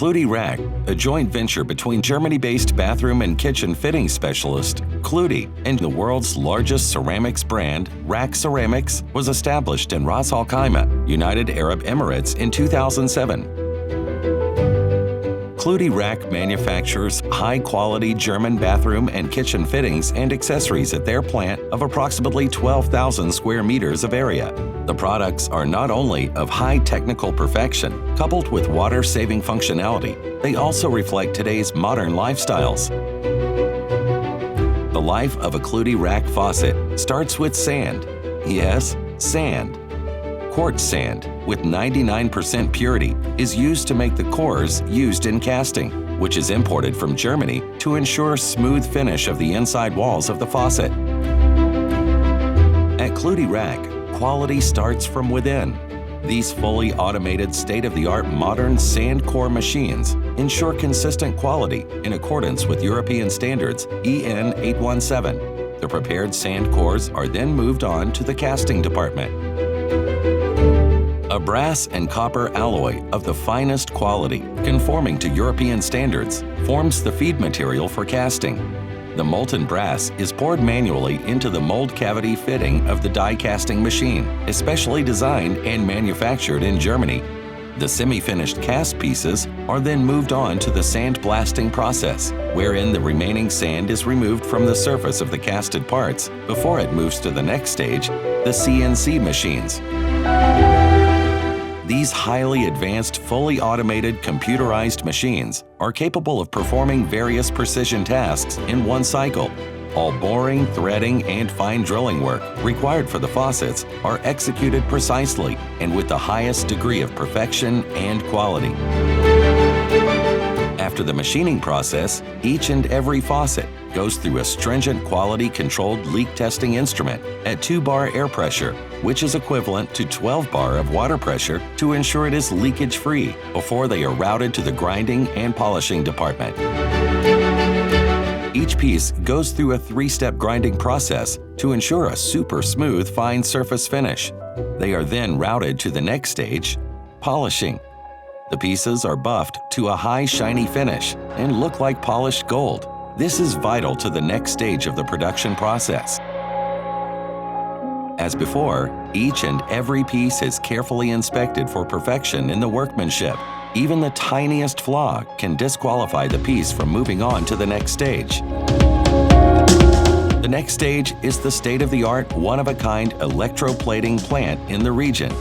Kludi RAK, a joint venture between Germany-based bathroom and kitchen fitting specialist Kludi and the world's largest ceramics brand, RAK Ceramics, was established in Ras Al Khaimah, United Arab Emirates in 2007. Kludi RAK manufactures high-quality German bathroom and kitchen fittings and accessories at their plant of approximately 12,000 square meters of area. The products are not only of high technical perfection, coupled with water-saving functionality, they also reflect today's modern lifestyles. The life of a Kludi RAK faucet starts with sand. Yes, sand. Quartz sand, with 99% purity, is used to make the cores used in casting, which is imported from Germany to ensure smooth finish of the inside walls of the faucet. At Kludi RAK, quality starts from within. These fully automated state-of-the-art modern sand core machines ensure consistent quality in accordance with European standards EN 817. The prepared sand cores are then moved on to the casting department. A brass and copper alloy of the finest quality, conforming to European standards, forms the feed material for casting. The molten brass is poured manually into the mold cavity fitting of the die casting machine, especially designed and manufactured in Germany. The semi-finished cast pieces are then moved on to the sandblasting process, wherein the remaining sand is removed from the surface of the casted parts before it moves to the next stage, the CNC machines. These highly advanced, fully automated, computerized machines are capable of performing various precision tasks in one cycle. All boring, threading, and fine drilling work required for the faucets are executed precisely and with the highest degree of perfection and quality. After the machining process, each and every faucet goes through a stringent quality-controlled leak testing instrument at 2-bar air pressure, which is equivalent to 12 bar of water pressure to ensure it is leakage-free before they are routed to the grinding and polishing department. Each piece goes through a 3-step grinding process to ensure a super smooth, fine surface finish. They are then routed to the next stage, polishing. The pieces are buffed to a high shiny finish and look like polished gold. This is vital to the next stage of the production process. As before, each and every piece is carefully inspected for perfection in the workmanship. Even the tiniest flaw can disqualify the piece from moving on to the next stage. The next stage is the state-of-the-art, one-of-a-kind electroplating plant in the region.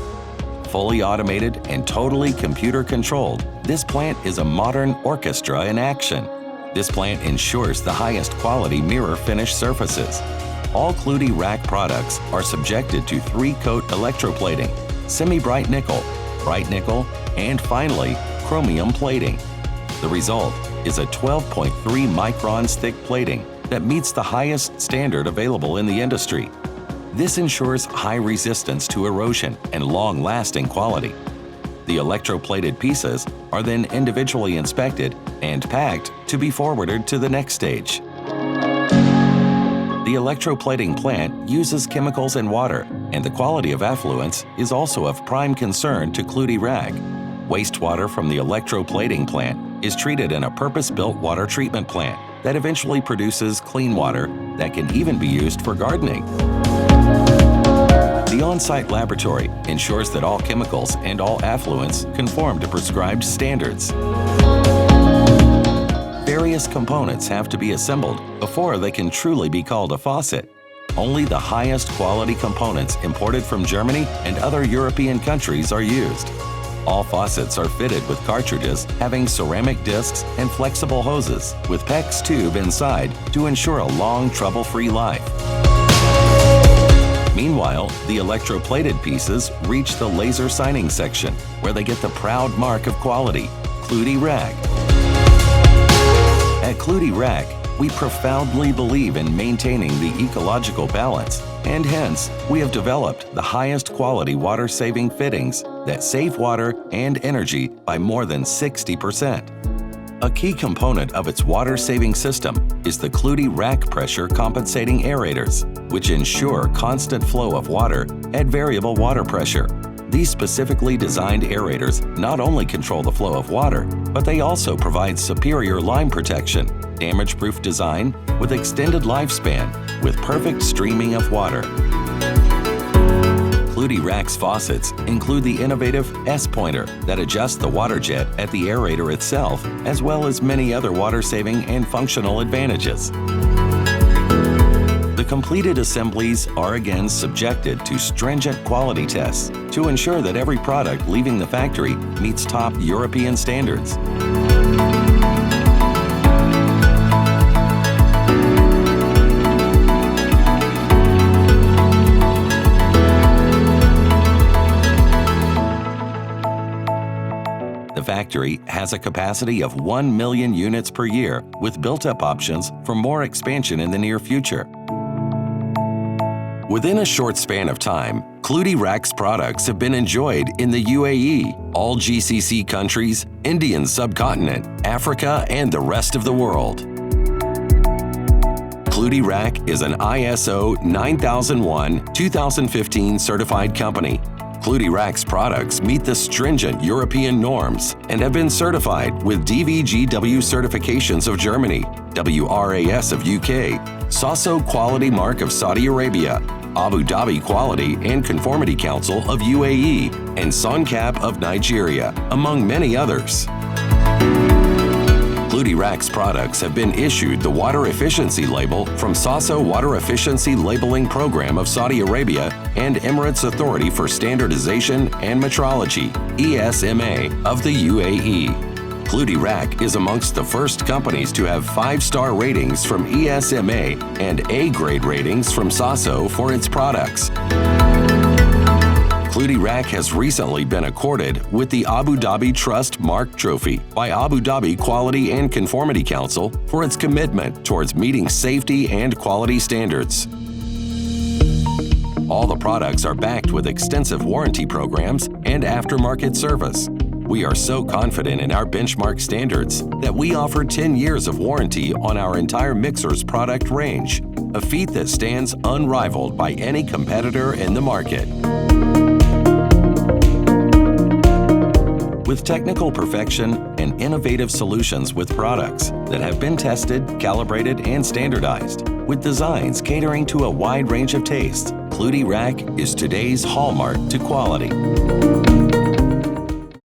Fully automated and totally computer-controlled, this plant is a modern orchestra in action. This plant ensures the highest quality mirror finish surfaces. All Kludi RAK products are subjected to 3-coat electroplating, semi-bright nickel, and finally, chromium plating. The result is a 12.3 microns thick plating that meets the highest standard available in the industry. This ensures high resistance to erosion and long-lasting quality. The electroplated pieces are then individually inspected and packed to be forwarded to the next stage. The electroplating plant uses chemicals and water, and the quality of effluents is also of prime concern to Kludi RAK. Wastewater from the electroplating plant is treated in a purpose-built water treatment plant that eventually produces clean water that can even be used for gardening. The on-site laboratory ensures that all chemicals and all effluents conform to prescribed standards. Various components have to be assembled before they can truly be called a faucet. Only the highest quality components imported from Germany and other European countries are used. All faucets are fitted with cartridges having ceramic discs and flexible hoses with PEX tube inside to ensure a long, trouble-free life. Meanwhile, the electroplated pieces reach the laser signing section, where they get the proud mark of quality, Kludi RAK. At Kludi RAK, we profoundly believe in maintaining the ecological balance, and hence, we have developed the highest quality water-saving fittings that save water and energy by more than 60%. A key component of its water-saving system is the Kludi RAK pressure compensating aerators, which ensure constant flow of water at variable water pressure. These specifically designed aerators not only control the flow of water, but they also provide superior line protection, damage-proof design with extended lifespan, with perfect streaming of water. Kludi RAK's faucets include the innovative S-pointer that adjusts the water jet at the aerator itself, as well as many other water-saving and functional advantages. The completed assemblies are again subjected to stringent quality tests to ensure that every product leaving the factory meets top European standards. The factory has a capacity of 1 million units per year, with built-up options for more expansion in the near future. Within a short span of time, Kludi RAK's products have been enjoyed in the UAE, all GCC countries, Indian subcontinent, Africa, and the rest of the world. Kludi RAK is an ISO 9001-2015 certified company. Kludi RAK's products meet the stringent European norms and have been certified with DVGW certifications of Germany, WRAS of UK, SASO Quality Mark of Saudi Arabia, Abu Dhabi Quality and Conformity Council of UAE, and SONCAP of Nigeria, among many others. Kludi RAK's products have been issued the Water Efficiency Label from SASO Water Efficiency Labeling Program of Saudi Arabia and Emirates Authority for Standardization and Metrology, ESMA, of the UAE. Kludi RAK is amongst the first companies to have 5-star ratings from ESMA and A-grade ratings from SASO for its products. Kludi RAK has recently been accorded with the Abu Dhabi Trust Mark Trophy by Abu Dhabi Quality and Conformity Council for its commitment towards meeting safety and quality standards. All the products are backed with extensive warranty programs and aftermarket service. We are so confident in our benchmark standards that we offer 10 years of warranty on our entire mixer's product range, a feat that stands unrivaled by any competitor in the market. With technical perfection and innovative solutions with products that have been tested, calibrated, and standardized, with designs catering to a wide range of tastes, Kludi RAK is today's hallmark to quality.